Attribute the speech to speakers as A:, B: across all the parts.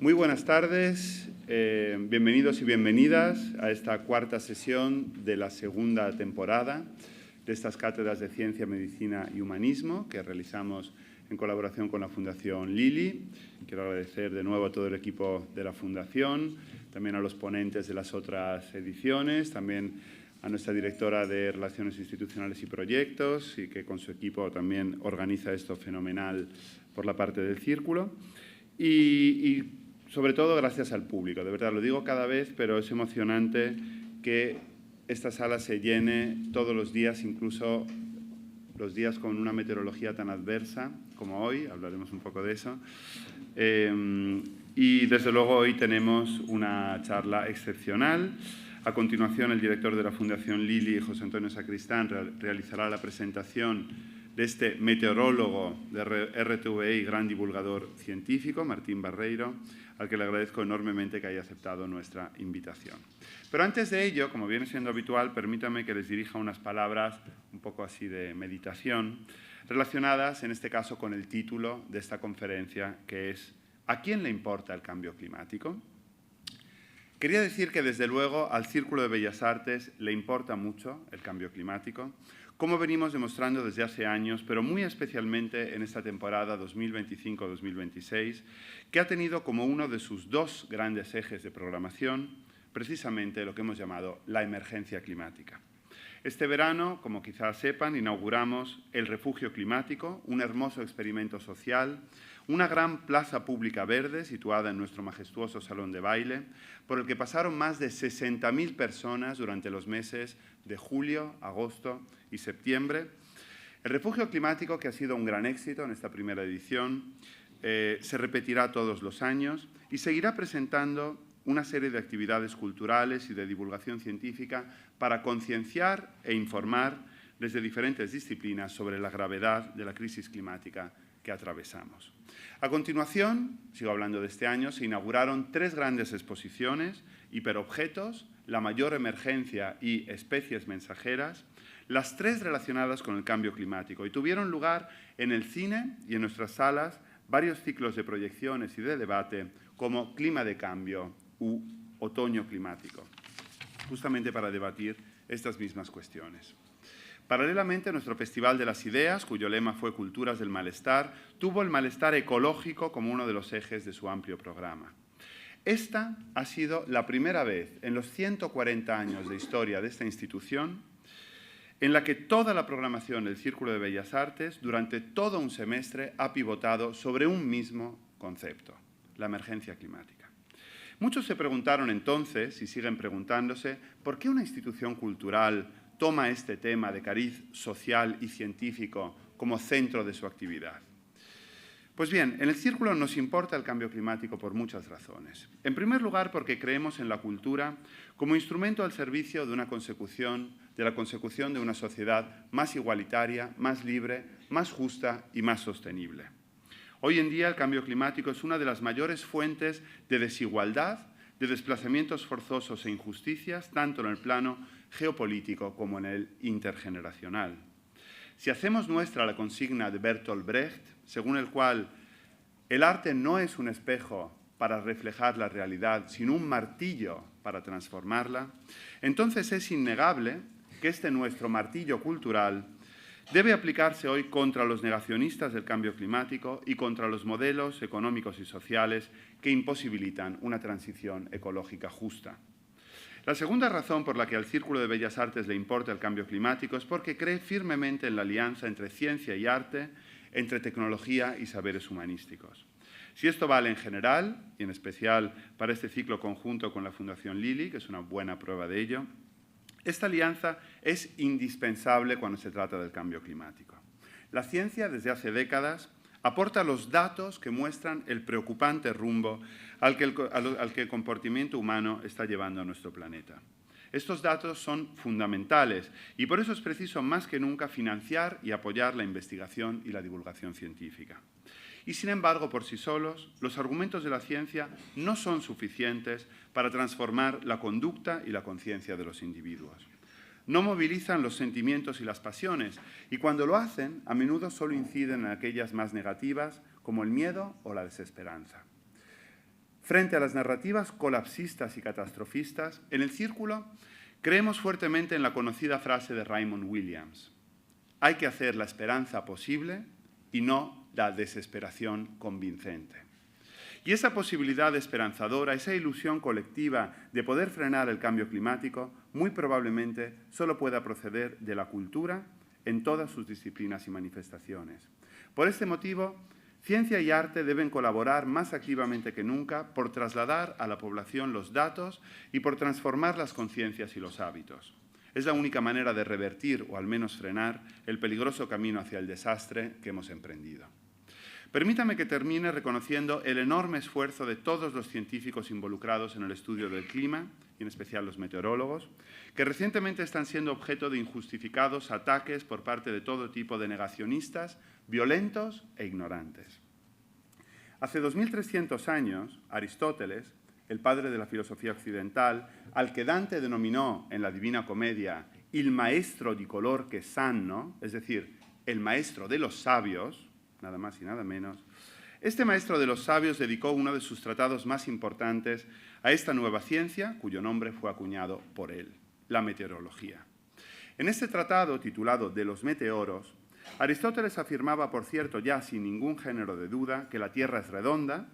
A: Muy buenas tardes, bienvenidos y bienvenidas a esta cuarta sesión de la segunda temporada de estas cátedras de Ciencia, Medicina y Humanismo que realizamos en colaboración con la Fundación Lili. Quiero agradecer de nuevo a todo el equipo de la Fundación, también a los ponentes de las otras ediciones, también a nuestra directora de Relaciones Institucionales y Proyectos, y que con su equipo también organiza esto fenomenal por la parte del círculo. Y sobre todo gracias al público, de verdad, lo digo cada vez, pero es emocionante que esta sala se llene todos los días, incluso los días con una meteorología tan adversa como hoy, hablaremos un poco de eso. Y desde luego hoy tenemos una charla excepcional. A continuación, el director de la Fundación Lili, José Antonio Sacristán, realizará la presentación de este meteorólogo de RTVE y gran divulgador científico, Martín Barreiro, al que le agradezco enormemente que haya aceptado nuestra invitación. Pero antes de ello, como viene siendo habitual, permítanme que les dirija unas palabras un poco así de meditación, relacionadas en este caso con el título de esta conferencia, que es ¿a quién le importa el cambio climático? Quería decir que, desde luego, al Círculo de Bellas Artes le importa mucho el cambio climático, como venimos demostrando desde hace años, pero muy especialmente en esta temporada 2025-2026, que ha tenido como uno de sus dos grandes ejes de programación precisamente lo que hemos llamado la emergencia climática. Este verano, como quizás sepan, inauguramos el Refugio Climático, un hermoso experimento social, una gran plaza pública verde situada en nuestro majestuoso salón de baile, por el que pasaron más de 60.000 personas durante los meses de julio, agosto y septiembre. El Refugio Climático, que ha sido un gran éxito en esta primera edición, se repetirá todos los años y seguirá presentando una serie de actividades culturales y de divulgación científica para concienciar e informar desde diferentes disciplinas sobre la gravedad de la crisis climática que atravesamos. A continuación, sigo hablando de este año, se inauguraron 3 grandes exposiciones: hiperobjetos, la mayor emergencia y especies mensajeras, las 3 relacionadas con el cambio climático, y tuvieron lugar en el cine y en nuestras salas varios ciclos de proyecciones y de debate como Clima de Cambio u Otoño Climático, justamente para debatir estas mismas cuestiones. Paralelamente, nuestro Festival de las Ideas, cuyo lema fue Culturas del Malestar, tuvo el malestar ecológico como uno de los ejes de su amplio programa. Esta ha sido la primera vez en los 140 años de historia de esta institución en la que toda la programación del Círculo de Bellas Artes durante todo un semestre ha pivotado sobre un mismo concepto: la emergencia climática. Muchos se preguntaron entonces, y siguen preguntándose, ¿por qué una institución cultural toma este tema de cariz social y científico como centro de su actividad? Pues bien, en el Círculo nos importa el cambio climático por muchas razones. En primer lugar, porque creemos en la cultura como instrumento al servicio de la consecución de una sociedad más igualitaria, más libre, más justa y más sostenible. Hoy en día el cambio climático es una de las mayores fuentes de desigualdad, de desplazamientos forzosos e injusticias, tanto en el plano geopolítico como en el intergeneracional. Si hacemos nuestra la consigna de Bertolt Brecht, según el cual el arte no es un espejo para reflejar la realidad, sino un martillo para transformarla, entonces es innegable que este nuestro martillo cultural debe aplicarse hoy contra los negacionistas del cambio climático y contra los modelos económicos y sociales que imposibilitan una transición ecológica justa. La segunda razón por la que al Círculo de Bellas Artes le importa el cambio climático es porque cree firmemente en la alianza entre ciencia y arte, entre tecnología y saberes humanísticos. Si esto vale en general, y en especial para este ciclo conjunto con la Fundación Lili, que es una buena prueba de ello, esta alianza es indispensable cuando se trata del cambio climático. La ciencia, desde hace décadas, aporta los datos que muestran el preocupante rumbo al que el comportamiento humano está llevando a nuestro planeta. Estos datos son fundamentales y por eso es preciso más que nunca financiar y apoyar la investigación y la divulgación científica. Y, sin embargo, por sí solos, los argumentos de la ciencia no son suficientes para transformar la conducta y la conciencia de los individuos. No movilizan los sentimientos y las pasiones, y cuando lo hacen, a menudo solo inciden en aquellas más negativas, como el miedo o la desesperanza. Frente a las narrativas colapsistas y catastrofistas, en el Círculo creemos fuertemente en la conocida frase de Raymond Williams: hay que hacer la esperanza posible y no la desesperación convincente. Y esa posibilidad esperanzadora, esa ilusión colectiva de poder frenar el cambio climático, muy probablemente solo pueda proceder de la cultura en todas sus disciplinas y manifestaciones. Por este motivo, ciencia y arte deben colaborar más activamente que nunca por trasladar a la población los datos y por transformar las conciencias y los hábitos. Es la única manera de revertir, o al menos frenar, el peligroso camino hacia el desastre que hemos emprendido. Permítame que termine reconociendo el enorme esfuerzo de todos los científicos involucrados en el estudio del clima, y en especial los meteorólogos, que recientemente están siendo objeto de injustificados ataques por parte de todo tipo de negacionistas, violentos e ignorantes. Hace 2300 años, Aristóteles, el padre de la filosofía occidental, al que Dante denominó en la Divina Comedia il maestro di color che sanno, es decir, el maestro de los sabios, nada más y nada menos, este maestro de los sabios dedicó uno de sus tratados más importantes a esta nueva ciencia, cuyo nombre fue acuñado por él, la meteorología. En este tratado, titulado De los meteoros, Aristóteles afirmaba, por cierto, ya sin ningún género de duda, que la Tierra es redonda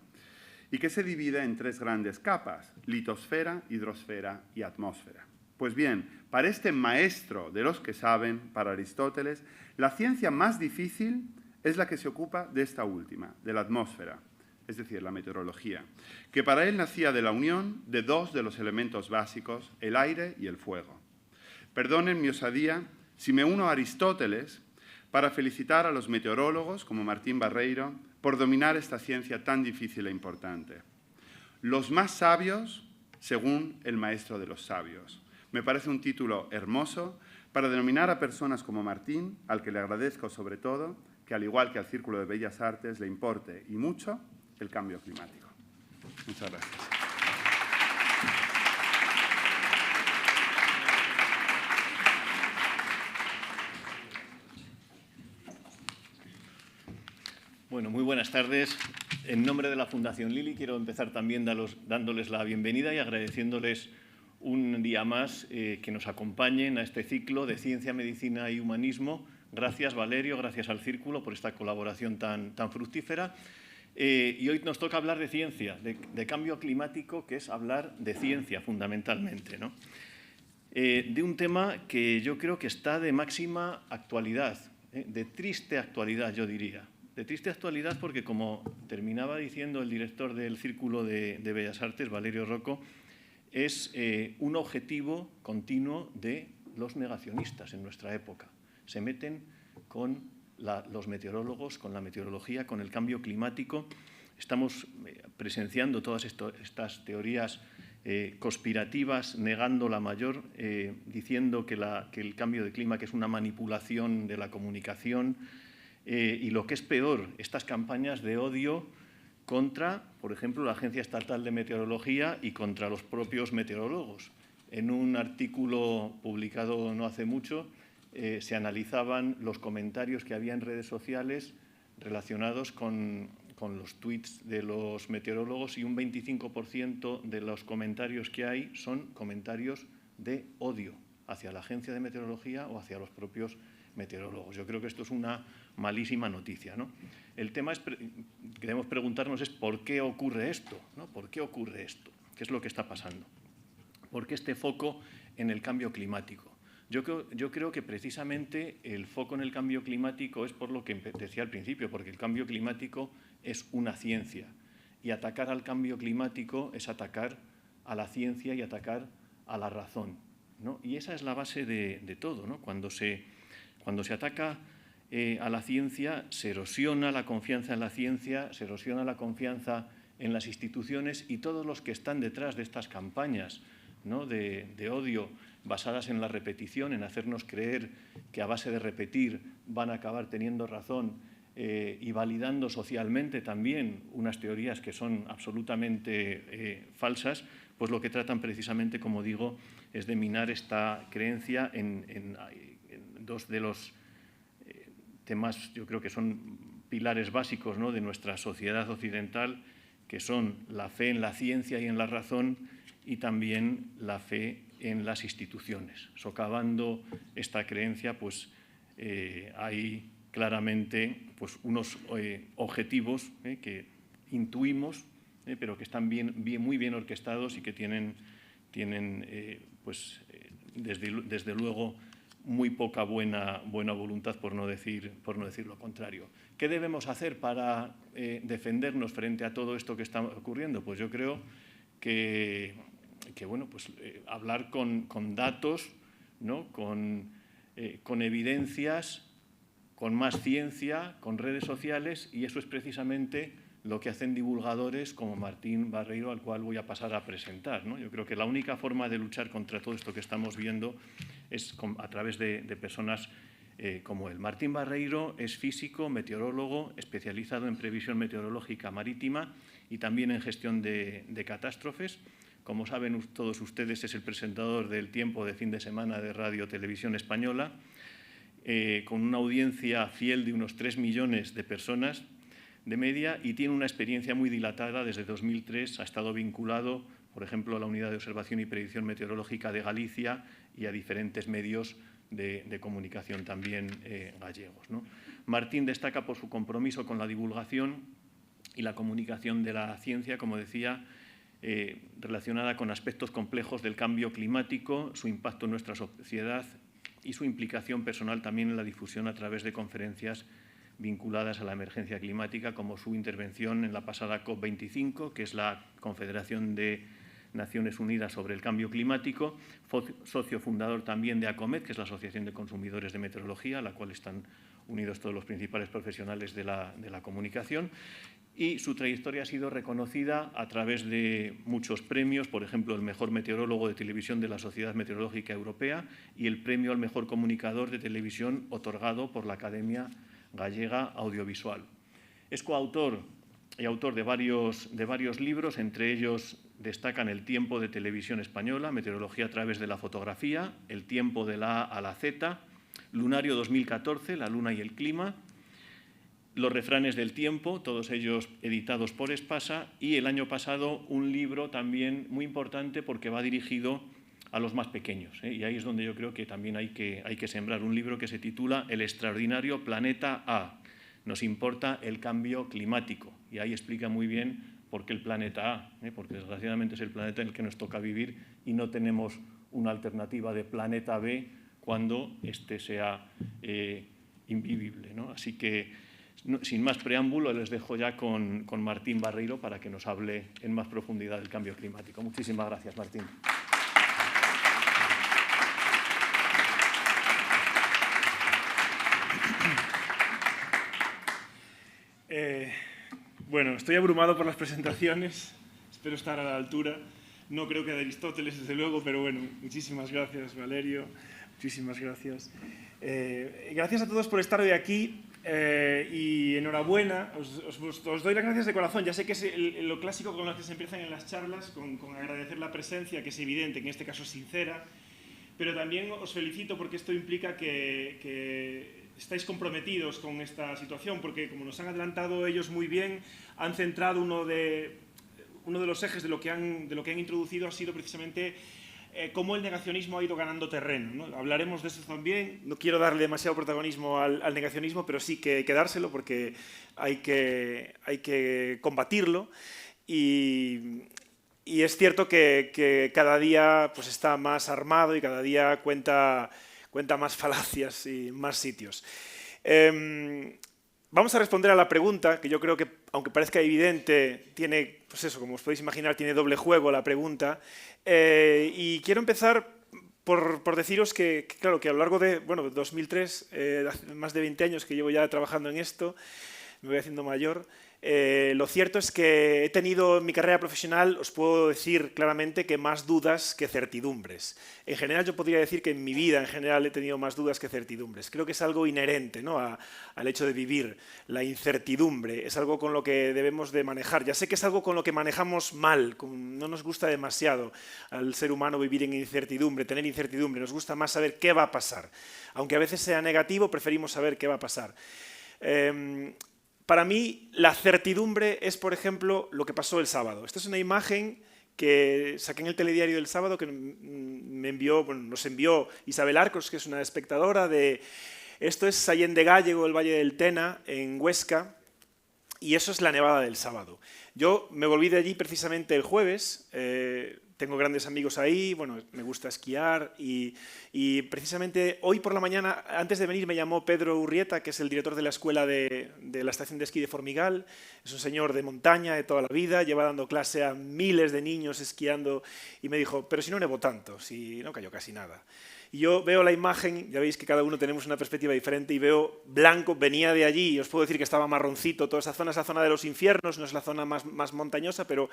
A: y que se divide en tres grandes capas: litosfera, hidrosfera y atmósfera. Pues bien, para este maestro de los que saben, para Aristóteles, la ciencia más difícil es la que se ocupa de esta última, de la atmósfera, es decir, la meteorología, que para él nacía de la unión de dos de los elementos básicos, el aire y el fuego. Perdonen mi osadía si me uno a Aristóteles para felicitar a los meteorólogos, como Martín Barreiro, por dominar esta ciencia tan difícil e importante. Los más sabios, según el maestro de los sabios. Me parece un título hermoso para denominar a personas como Martín, al que le agradezco sobre todo que, al igual que al Círculo de Bellas Artes, le importe, y mucho, el cambio climático. Muchas gracias.
B: Bueno, muy buenas tardes. En nombre de la Fundación Lili quiero empezar también dándoles la bienvenida y agradeciéndoles un día más que nos acompañen a este ciclo de Ciencia, Medicina y Humanismo. Gracias, Valerio, gracias al Círculo por esta colaboración tan fructífera. Y hoy nos toca hablar de ciencia, de cambio climático, que es hablar de ciencia fundamentalmente, ¿no? De un tema que yo creo que está de máxima actualidad, de triste actualidad, yo diría. De triste actualidad porque, como terminaba diciendo el director del Círculo de Bellas Artes, Valerio Rocco, es un objetivo continuo de los negacionistas en nuestra época. Se meten con los meteorólogos, con la meteorología, con el cambio climático. Estamos presenciando todas estas teorías conspirativas, negando la mayor, diciendo que el cambio de clima que es una manipulación de la comunicación, y lo que es peor, estas campañas de odio contra, por ejemplo, la Agencia Estatal de Meteorología y contra los propios meteorólogos. En un artículo publicado no hace mucho, se analizaban los comentarios que había en redes sociales relacionados con los tweets de los meteorólogos, y un 25% de los comentarios que hay son comentarios de odio hacia la Agencia de Meteorología o hacia los propios meteorólogos. Yo creo que esto es una malísima noticia, ¿no? El tema que debemos preguntarnos es ¿por qué ocurre esto? ¿No? ¿Por qué ocurre esto? ¿Qué es lo que está pasando? ¿Por qué este foco en el cambio climático? Yo creo que precisamente el foco en el cambio climático es por lo que decía al principio, porque el cambio climático es una ciencia, y atacar al cambio climático es atacar a la ciencia y atacar a la razón, ¿no? Y esa es la base de todo, ¿no? Cuando se ataca a la ciencia, se erosiona la confianza en la ciencia, se erosiona la confianza en las instituciones, y todos los que están detrás de estas campañas, ¿no?, de odio basadas en la repetición, en hacernos creer que a base de repetir van a acabar teniendo razón, y validando socialmente también unas teorías que son absolutamente falsas, pues lo que tratan precisamente, como digo, es de minar esta creencia en dos de los temas, yo creo que son pilares básicos, ¿no?, de nuestra sociedad occidental, que son la fe en la ciencia y en la razón y también la fe en las instituciones. Socavando esta creencia, pues hay claramente pues, unos objetivos que intuimos, pero que están muy bien orquestados y que tienen desde luego muy poca buena voluntad, por no decir lo contrario. ¿Qué debemos hacer para defendernos frente a todo esto que está ocurriendo? Pues yo creo que bueno, pues, hablar con datos, ¿no? con evidencias, con más ciencia, con redes sociales, y eso es precisamente lo que hacen divulgadores como Martín Barreiro, al cual voy a pasar a presentar, ¿no? Yo creo que la única forma de luchar contra todo esto que estamos viendo es a través de personas como él. Martín Barreiro es físico, meteorólogo, especializado en previsión meteorológica marítima y también en gestión de catástrofes. Como saben todos ustedes, es el presentador del Tiempo de fin de semana de Radio Televisión Española, con una audiencia fiel de unos 3 millones de personas de media, y tiene una experiencia muy dilatada. Desde 2003 ha estado vinculado, por ejemplo, a la Unidad de Observación y Predicción Meteorológica de Galicia y a diferentes medios de comunicación también gallegos, ¿no? Martín destaca por su compromiso con la divulgación y la comunicación de la ciencia, como decía, relacionada con aspectos complejos del cambio climático, su impacto en nuestra sociedad y su implicación personal también en la difusión a través de conferencias vinculadas a la emergencia climática, como su intervención en la pasada COP25, que es la Confederación de Naciones Unidas sobre el Cambio Climático, socio fundador también de ACOMET, que es la Asociación de Consumidores de Meteorología, a la cual están unidos todos los principales profesionales de la comunicación. Y su trayectoria ha sido reconocida a través de muchos premios, por ejemplo, el mejor meteorólogo de televisión de la Sociedad Meteorológica Europea y el premio al mejor comunicador de televisión otorgado por la Academia Gallega Audiovisual. Es coautor y autor de varios libros, entre ellos destacan El tiempo de televisión española, Meteorología a través de la fotografía, El tiempo de la A a la Z, Lunario 2014, La luna y el clima, Los refranes del tiempo, todos ellos editados por Espasa, y el año pasado un libro también muy importante porque va dirigido a los más pequeños, y ahí es donde yo creo que también hay que sembrar un libro que se titula El extraordinario planeta A. Nos importa el cambio climático, y ahí explica muy bien por qué el planeta A, porque desgraciadamente es el planeta en el que nos toca vivir y no tenemos una alternativa de planeta B cuando este sea invivible, ¿no? Así que, sin más preámbulo, les dejo ya con Martín Barreiro para que nos hable en más profundidad del cambio climático. Muchísimas gracias, Martín.
C: Bueno, estoy abrumado por las presentaciones, espero estar a la altura. No creo que de Aristóteles, desde luego, pero bueno, muchísimas gracias, Valerio, muchísimas gracias. Gracias a todos por estar hoy aquí y enhorabuena, os doy las gracias de corazón. Ya sé que es lo clásico con lo que se empiezan en las charlas, con agradecer la presencia, que es evidente, que en este caso es sincera, pero también os felicito porque esto implica que estáis comprometidos con esta situación, porque como nos han adelantado ellos muy bien, han centrado uno de los ejes de lo que han introducido ha sido precisamente cómo el negacionismo ha ido ganando terreno, ¿no? Hablaremos de eso también. No quiero darle demasiado protagonismo al negacionismo, pero sí que dárselo porque hay que combatirlo. Y es cierto que cada día pues, está más armado y cada día cuenta más falacias y más sitios. Vamos a responder a la pregunta, que yo creo que, aunque parezca evidente, tiene, pues eso, como os podéis imaginar, tiene doble juego la pregunta. Y quiero empezar por deciros que, claro, que a lo largo de 2003, hace más de 20 años que llevo ya trabajando en esto, me voy haciendo mayor. Lo cierto es que he tenido en mi carrera profesional, os puedo decir claramente que más dudas que certidumbres. En general yo podría decir que en mi vida en general he tenido más dudas que certidumbres. Creo que es algo inherente, ¿no? al hecho de vivir. La incertidumbre es algo con lo que debemos de manejar. Ya sé que es algo con lo que manejamos mal, no nos gusta demasiado al ser humano vivir en incertidumbre, tener incertidumbre. Nos gusta más saber qué va a pasar. Aunque a veces sea negativo, preferimos saber qué va a pasar. para mí la certidumbre es, por ejemplo, lo que pasó el sábado. Esta es una imagen que saqué en el telediario del sábado que nos envió Isabel Arcos, que es una espectadora de... Esto es Sallén de Gállego, el Valle del Tena, en Huesca, y eso es la nevada del sábado. Yo me volví de allí precisamente el jueves, tengo grandes amigos ahí, bueno, me gusta esquiar y precisamente hoy por la mañana, antes de venir, me llamó Pedro Urrieta, que es el director de la escuela de la estación de esquí de Formigal. Es un señor de montaña de toda la vida, lleva dando clase a miles de niños esquiando y me dijo, pero si no nevó tanto, si no cayó casi nada. Y yo veo la imagen, ya veis que cada uno tenemos una perspectiva diferente, y veo blanco, venía de allí, y os puedo decir que estaba marroncito, toda esa zona de los infiernos, no es la zona más montañosa, pero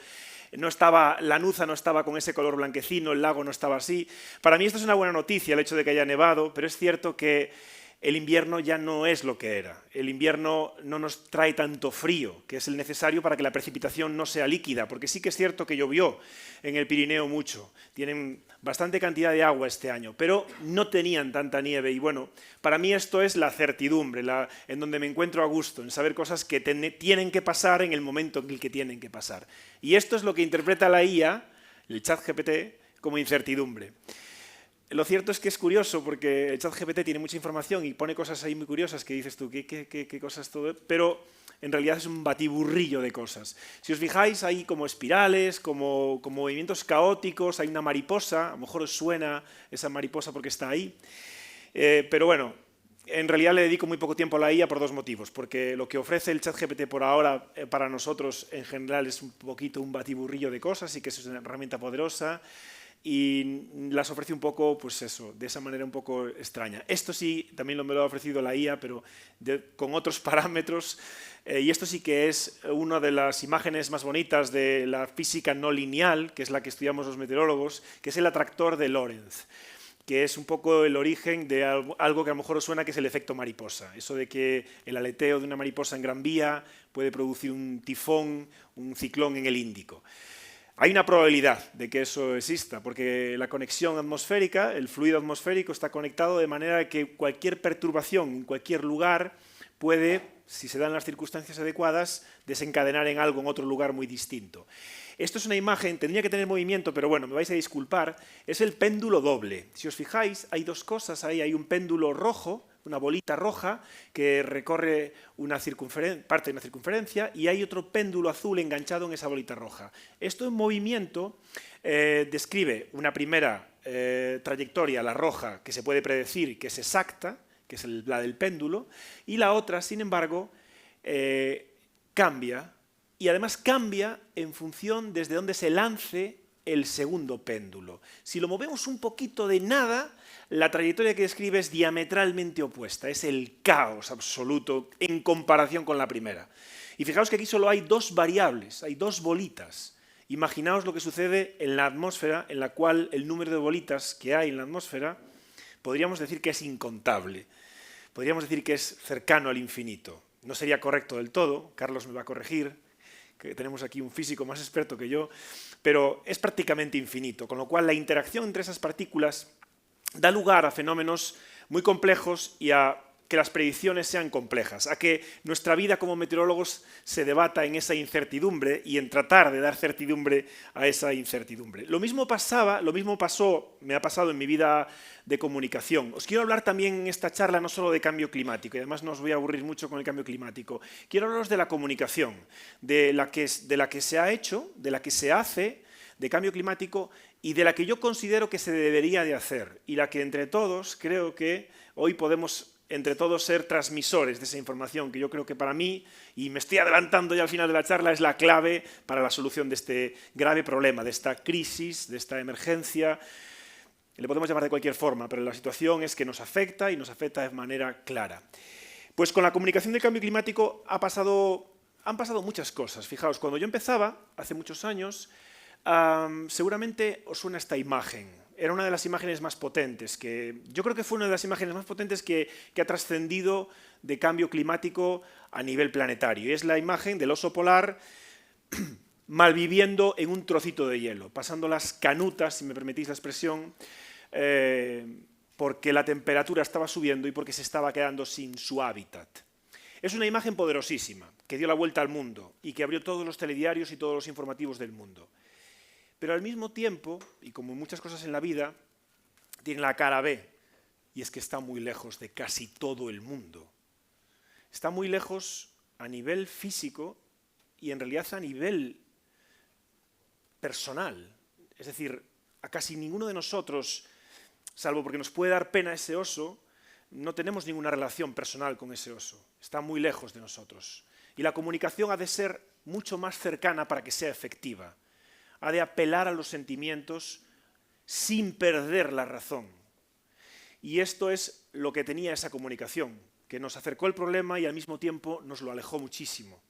C: no estaba, Lanuza no estaba con ese color blanquecino, el lago no estaba así. Para mí esto es una buena noticia, el hecho de que haya nevado, pero es cierto que el invierno ya no es lo que era. El invierno no nos trae tanto frío, que es el necesario para que la precipitación no sea líquida, porque sí que es cierto que llovió en el Pirineo mucho. Tienen bastante cantidad de agua este año, pero no tenían tanta nieve. Y bueno, para mí esto es la certidumbre, en donde me encuentro a gusto, en saber cosas que tienen que pasar en el momento en el que tienen que pasar. Y esto es lo que interpreta la IA, el ChatGPT, como incertidumbre. Lo cierto es que es curioso porque el ChatGPT tiene mucha información y pone cosas ahí muy curiosas que dices tú, ¿qué cosas todo? Pero en realidad es un batiburrillo de cosas. Si os fijáis, hay como espirales, como movimientos caóticos, hay una mariposa, a lo mejor os suena esa mariposa porque está ahí. Pero bueno, en realidad le dedico muy poco tiempo a la IA por dos motivos. Porque lo que ofrece el ChatGPT por ahora para nosotros en general es un poquito un batiburrillo de cosas y que es una herramienta poderosa. Y las ofrece un poco, pues eso, de esa manera un poco extraña. Esto sí, también me lo ha ofrecido la IA, pero con otros parámetros. Y esto sí que es una de las imágenes más bonitas de la física no lineal, que es la que estudiamos los meteorólogos, que es el atractor de Lorentz, que es un poco el origen de algo que a lo mejor os suena, que es el efecto mariposa. Eso de que el aleteo de una mariposa en Gran Vía puede producir un tifón, un ciclón en el Índico. Hay una probabilidad de que eso exista, porque la conexión atmosférica, el fluido atmosférico está conectado de manera que cualquier perturbación en cualquier lugar puede, si se dan las circunstancias adecuadas, desencadenar en algo en otro lugar muy distinto. Esto es una imagen, tendría que tener movimiento, pero bueno, me vais a disculpar, es el péndulo doble. Si os fijáis, hay dos cosas ahí, hay un péndulo rojo, una bolita roja que recorre parte de una circunferencia, y hay otro péndulo azul enganchado en esa bolita roja. Esto en movimiento describe una primera trayectoria, la roja, que se puede predecir, que es exacta, que es la del péndulo, y la otra, sin embargo, cambia, y además cambia en función desde donde se lance el segundo péndulo. Si lo movemos un poquito de nada, la trayectoria que describe es diametralmente opuesta, es el caos absoluto en comparación con la primera. Y fijaos que aquí solo hay dos variables, hay dos bolitas. Imaginaos lo que sucede en la atmósfera, en la cual el número de bolitas que hay en la atmósfera podríamos decir que es incontable, podríamos decir que es cercano al infinito. No sería correcto del todo, Carlos me va a corregir, que tenemos aquí un físico más experto que yo, pero es prácticamente infinito, con lo cual la interacción entre esas partículas da lugar a fenómenos muy complejos y a que las predicciones sean complejas, a que nuestra vida como meteorólogos se debata en esa incertidumbre y en tratar de dar certidumbre a esa incertidumbre. Lo mismo me ha pasado en mi vida de comunicación. Os quiero hablar también en esta charla no solo de cambio climático, y además no os voy a aburrir mucho con el cambio climático. Quiero hablaros de la comunicación, de la que se ha hecho, de la que se hace, de cambio climático, y de la que yo considero que se debería de hacer, y la que entre todos creo que hoy podemos entre todos ser transmisores de esa información, que yo creo que para mí, y me estoy adelantando ya al final de la charla, es la clave para la solución de este grave problema, de esta crisis, de esta emergencia. Le podemos llamar de cualquier forma, pero la situación es que nos afecta y nos afecta de manera clara. Pues con la comunicación del cambio climático han pasado muchas cosas. Fijaos, cuando yo empezaba, hace muchos años, seguramente os suena esta imagen. Era una de las imágenes más potentes, yo creo que fue una de las imágenes más potentes que ha trascendido de cambio climático a nivel planetario. Y es la imagen del oso polar malviviendo en un trocito de hielo, pasando las canutas, si me permitís la expresión, porque la temperatura estaba subiendo y porque se estaba quedando sin su hábitat. Es una imagen poderosísima, que dio la vuelta al mundo y que abrió todos los telediarios y todos los informativos del mundo. Pero al mismo tiempo, y como muchas cosas en la vida, tiene la cara B, y es que está muy lejos de casi todo el mundo. Está muy lejos a nivel físico y en realidad a nivel personal. Es decir, a casi ninguno de nosotros, salvo porque nos puede dar pena ese oso, no tenemos ninguna relación personal con ese oso. Está muy lejos de nosotros. Y la comunicación ha de ser mucho más cercana para que sea efectiva. Ha de apelar a los sentimientos sin perder la razón. Y esto es lo que tenía esa comunicación, que nos acercó el problema y al mismo tiempo nos lo alejó muchísimo.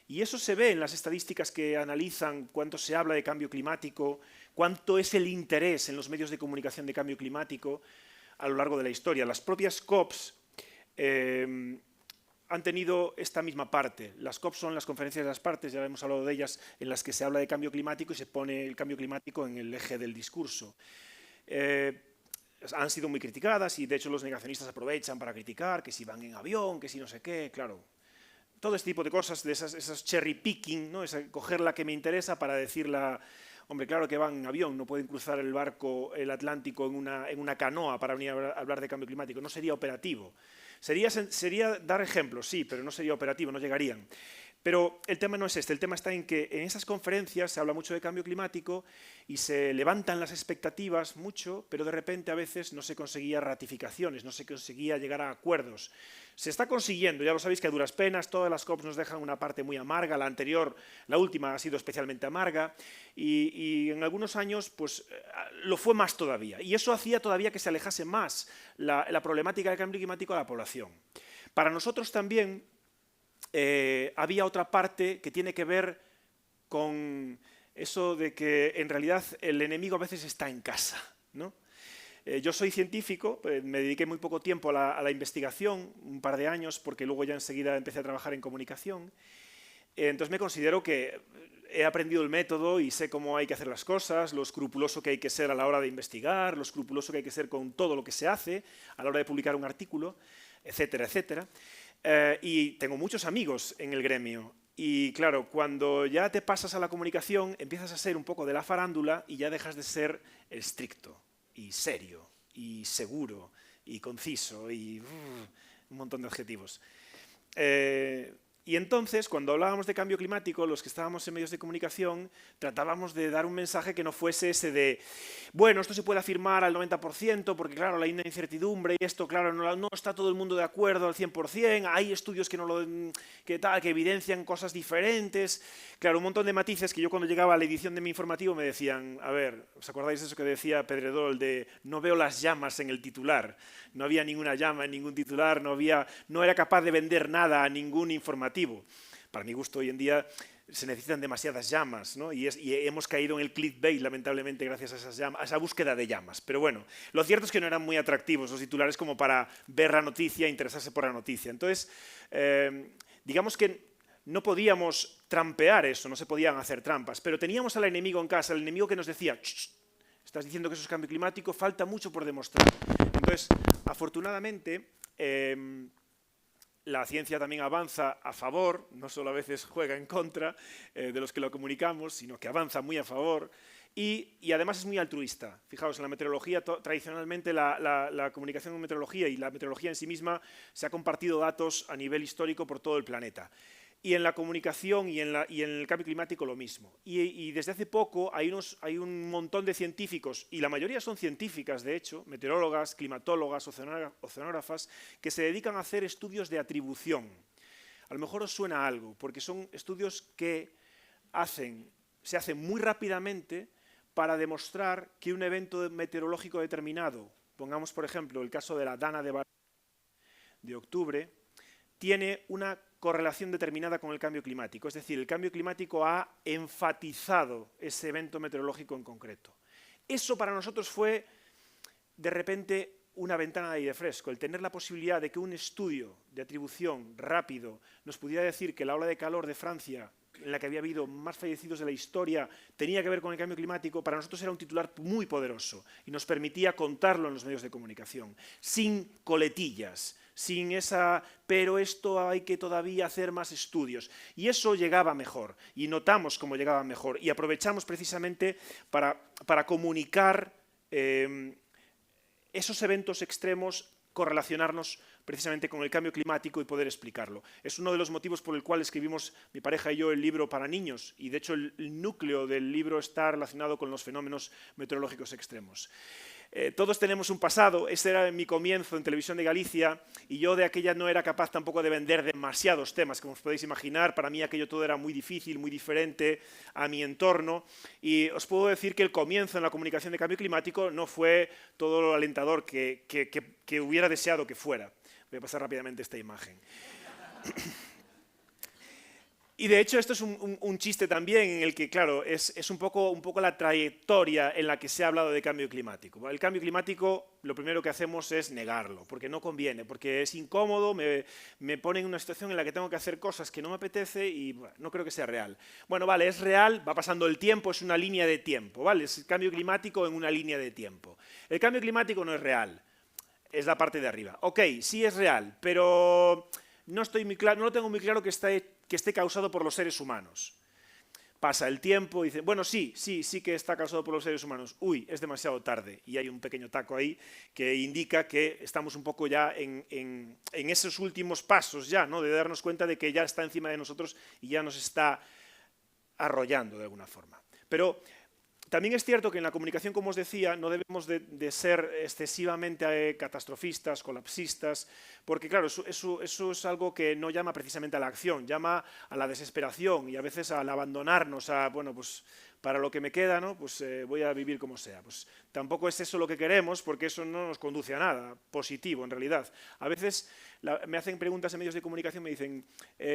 C: Y eso se ve en las estadísticas que analizan cuánto se habla de cambio climático, cuánto es el interés en los medios de comunicación de cambio climático a lo largo de la historia. Las propias COPs han tenido esta misma parte. Las COP son las conferencias de las partes, ya hemos hablado de ellas, en las que se habla de cambio climático y se pone el cambio climático en el eje del discurso. Han sido muy criticadas y de hecho los negacionistas aprovechan para criticar que si van en avión, que si no sé qué, claro. Todo este tipo de cosas, de esas cherry picking, ¿no? Coger la que me interesa para decirla, hombre, claro que van en avión, no pueden cruzar el barco, el Atlántico en una canoa para venir a hablar de cambio climático, no sería operativo. Sería dar ejemplos, sí, pero no sería operativo, no llegarían. Pero el tema no es este, el tema está en que en esas conferencias se habla mucho de cambio climático y se levantan las expectativas mucho, pero de repente a veces no se conseguía ratificaciones, no se conseguía llegar a acuerdos. Se está consiguiendo, ya lo sabéis que a duras penas, todas las COPs nos dejan una parte muy amarga, la anterior, la última ha sido especialmente amarga y en algunos años pues lo fue más todavía y eso hacía todavía que se alejase más la problemática del cambio climático a la población. Para nosotros también había otra parte que tiene que ver con eso de que en realidad el enemigo a veces está en casa, ¿no? Yo soy científico, me dediqué muy poco tiempo a la investigación, un par de años, porque luego ya enseguida empecé a trabajar en comunicación. Entonces me considero que he aprendido el método y sé cómo hay que hacer las cosas, lo escrupuloso que hay que ser a la hora de investigar, lo escrupuloso que hay que ser con todo lo que se hace a la hora de publicar un artículo, etcétera, etcétera. Y tengo muchos amigos en el gremio. Y claro, cuando ya te pasas a la comunicación, empiezas a ser un poco de la farándula y ya dejas de ser estricto y serio y seguro y conciso y un montón de adjetivos. Y entonces, cuando hablábamos de cambio climático, los que estábamos en medios de comunicación, tratábamos de dar un mensaje que no fuese ese de, bueno, esto se puede afirmar al 90%, porque claro, hay una incertidumbre y esto, claro, no está todo el mundo de acuerdo al 100%, hay estudios que que evidencian cosas diferentes, claro, un montón de matices que yo cuando llegaba a la edición de mi informativo me decían, a ver, ¿os acordáis de eso que decía Pedredol de no veo las llamas en el titular? No había ninguna llama en ningún titular, no era capaz de vender nada a ningún informativo. Para mi gusto, hoy en día se necesitan demasiadas llamas, ¿no? y hemos caído en el clickbait, lamentablemente, gracias a esas llamas, a esa búsqueda de llamas. Pero bueno, lo cierto es que no eran muy atractivos los titulares como para ver la noticia e interesarse por la noticia. Entonces, digamos que no podíamos trampear eso, no se podían hacer trampas, pero teníamos al enemigo en casa, el enemigo que nos decía, estás diciendo que eso es cambio climático, falta mucho por demostrar. Entonces, afortunadamente, la ciencia también avanza a favor, no solo a veces juega en contra de los que lo comunicamos, sino que avanza muy a favor y además es muy altruista. Fijaos, en la meteorología, tradicionalmente la comunicación en meteorología y la meteorología en sí misma se ha compartido datos a nivel histórico por todo el planeta. Y en la comunicación y en el cambio climático lo mismo. Y desde hace poco hay un montón de científicos, y la mayoría son científicas, de hecho, meteorólogas, climatólogas, oceanógrafas, que se dedican a hacer estudios de atribución. A lo mejor os suena algo, porque son estudios que se hacen muy rápidamente para demostrar que un evento meteorológico determinado, pongamos por ejemplo el caso de la Dana de octubre, tiene una correlación determinada con el cambio climático. Es decir, el cambio climático ha enfatizado ese evento meteorológico en concreto. Eso para nosotros fue, de repente, una ventana de aire fresco. El tener la posibilidad de que un estudio de atribución rápido nos pudiera decir que la ola de calor de Francia, en la que había habido más fallecidos de la historia, tenía que ver con el cambio climático, para nosotros era un titular muy poderoso y nos permitía contarlo en los medios de comunicación, sin coletillas, sin esa, pero esto hay que todavía hacer más estudios. Y eso llegaba mejor, y notamos cómo llegaba mejor, y aprovechamos precisamente para comunicar esos eventos extremos, correlacionarnos precisamente con el cambio climático y poder explicarlo. Es uno de los motivos por el cual escribimos mi pareja y yo el libro para niños, y de hecho el núcleo del libro está relacionado con los fenómenos meteorológicos extremos. Todos tenemos un pasado, ese era mi comienzo en Televisión de Galicia, y yo de aquella no era capaz tampoco de vender demasiados temas, como os podéis imaginar. Para mí aquello todo era muy difícil, muy diferente a mi entorno, y os puedo decir que el comienzo en la comunicación de cambio climático no fue todo lo alentador que hubiera deseado que fuera. Voy a pasar rápidamente esta imagen. Y de hecho esto es un chiste también en el que, claro, es un poco la trayectoria en la que se ha hablado de cambio climático. El cambio climático lo primero que hacemos es negarlo, porque no conviene, porque es incómodo, me pone en una situación en la que tengo que hacer cosas que no me apetece y bueno, no creo que sea real. Bueno, vale, es real, va pasando el tiempo, es una línea de tiempo, ¿vale? Es el cambio climático en una línea de tiempo. El cambio climático no es real, es la parte de arriba. Ok, sí es real, pero no lo tengo muy claro que esté causado por los seres humanos. Pasa el tiempo y dice, bueno, sí que está causado por los seres humanos. Uy, es demasiado tarde. Y hay un pequeño taco ahí que indica que estamos un poco ya en esos últimos pasos ya, ¿no? De darnos cuenta de que ya está encima de nosotros y ya nos está arrollando de alguna forma. Pero también es cierto que en la comunicación, como os decía, no debemos de ser excesivamente catastrofistas, colapsistas, porque claro, eso es algo que no llama precisamente a la acción, llama a la desesperación y a veces al abandonarnos a, bueno, pues para lo que me queda, ¿no? Pues voy a vivir como sea. Pues tampoco es eso lo que queremos, porque eso no nos conduce a nada positivo en realidad. A veces me hacen preguntas en medios de comunicación, me dicen,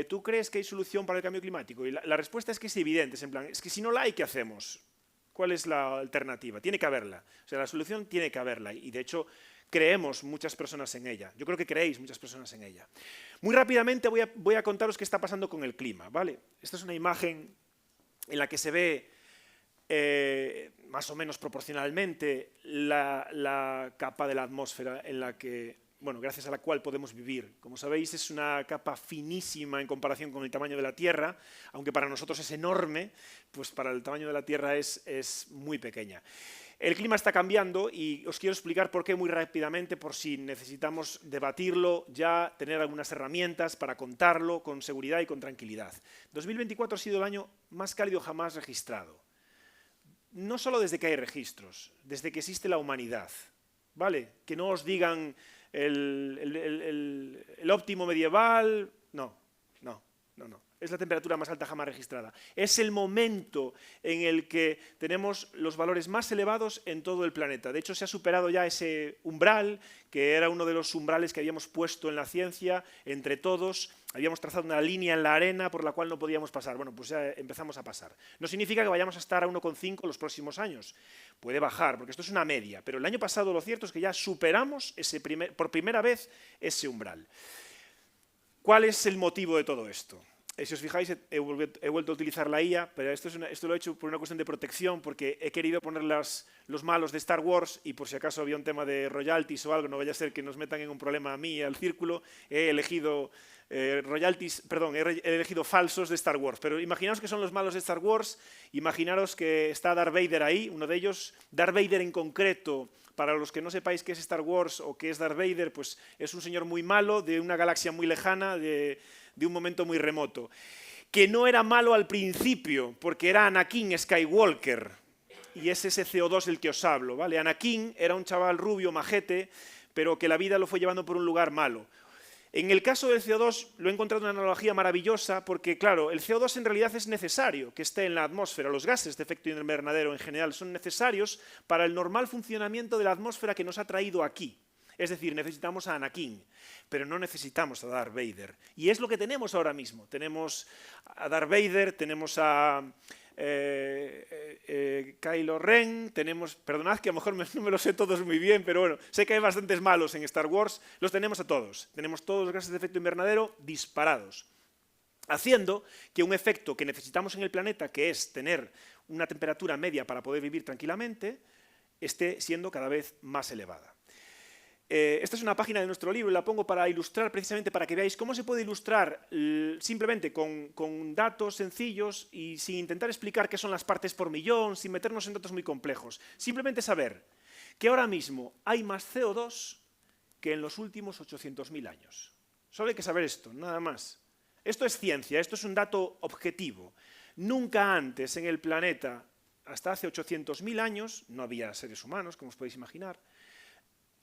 C: ¿tú crees que hay solución para el cambio climático? Y la respuesta es que es evidente, es en plan, es que si no la hay, ¿qué hacemos? ¿Cuál es la alternativa? Tiene que haberla. O sea, la solución tiene que haberla y de hecho creemos muchas personas en ella. Yo creo que creéis muchas personas en ella. Muy rápidamente voy a contaros qué está pasando con el clima, ¿vale? Esta es una imagen en la que se ve más o menos proporcionalmente la capa de la atmósfera en la que, bueno, gracias a la cual podemos vivir. Como sabéis, es una capa finísima en comparación con el tamaño de la Tierra, aunque para nosotros es enorme, pues para el tamaño de la Tierra es muy pequeña. El clima está cambiando y os quiero explicar por qué muy rápidamente, por si necesitamos debatirlo, ya tener algunas herramientas para contarlo con seguridad y con tranquilidad. 2024 ha sido el año más cálido jamás registrado. No solo desde que hay registros, desde que existe la humanidad, ¿vale? Que no os digan el óptimo medieval, no. Es la temperatura más alta jamás registrada. Es el momento en el que tenemos los valores más elevados en todo el planeta. De hecho, se ha superado ya ese umbral, que era uno de los umbrales que habíamos puesto en la ciencia, entre todos. Habíamos trazado una línea en la arena por la cual no podíamos pasar. Bueno, pues ya empezamos a pasar. No significa que vayamos a estar a 1,5 los próximos años. Puede bajar, porque esto es una media. Pero el año pasado lo cierto es que ya superamos por primera vez ese umbral. ¿Cuál es el motivo de todo esto? Si os fijáis, he vuelto a utilizar la IA, pero esto lo he hecho por una cuestión de protección, porque he querido poner los malos de Star Wars y por si acaso había un tema de royalties o algo, no vaya a ser que nos metan en un problema a mí y al círculo, he elegido he elegido falsos de Star Wars. Pero imaginaos que son los malos de Star Wars, imaginaros que está Darth Vader ahí, uno de ellos, Darth Vader en concreto. Para los que no sepáis qué es Star Wars o qué es Darth Vader, pues es un señor muy malo de una galaxia muy lejana, de un momento muy remoto, que no era malo al principio, porque era Anakin Skywalker, y es ese CO2 el que os hablo, ¿vale? Anakin era un chaval rubio, majete, pero que la vida lo fue llevando por un lugar malo. En el caso del CO2 lo he encontrado una analogía maravillosa porque, claro, el CO2 en realidad es necesario que esté en la atmósfera. Los gases de efecto invernadero en general son necesarios para el normal funcionamiento de la atmósfera que nos ha traído aquí. Es decir, necesitamos a Anakin, pero no necesitamos a Darth Vader. Y es lo que tenemos ahora mismo. Tenemos a Darth Vader, tenemos a Kylo Ren, perdonad que a lo mejor no me lo sé todos muy bien, pero bueno, sé que hay bastantes malos en Star Wars, los tenemos a todos. Tenemos todos los gases de efecto invernadero disparados, haciendo que un efecto que necesitamos en el planeta, que es tener una temperatura media para poder vivir tranquilamente, esté siendo cada vez más elevada. Esta es una página de nuestro libro y la pongo para ilustrar, precisamente para que veáis cómo se puede ilustrar simplemente con datos sencillos y sin intentar explicar qué son las partes por millón, sin meternos en datos muy complejos. Simplemente saber que ahora mismo hay más CO2 que en los últimos 800.000 años. Solo hay que saber esto, nada más. Esto es ciencia, esto es un dato objetivo. Nunca antes en el planeta, hasta hace 800.000 años, no había seres humanos, como os podéis imaginar,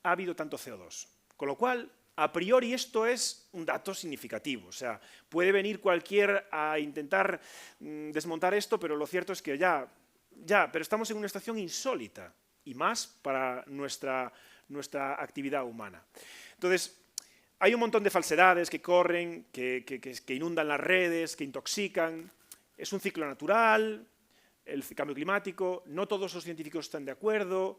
C: ha habido tanto CO2. Con lo cual, a priori esto es un dato significativo. O sea, puede venir cualquiera a intentar desmontar esto, pero lo cierto es que pero estamos en una situación insólita, y más para nuestra actividad humana. Entonces, hay un montón de falsedades que corren, que inundan las redes, que intoxican. Es un ciclo natural, el cambio climático, no todos los científicos están de acuerdo.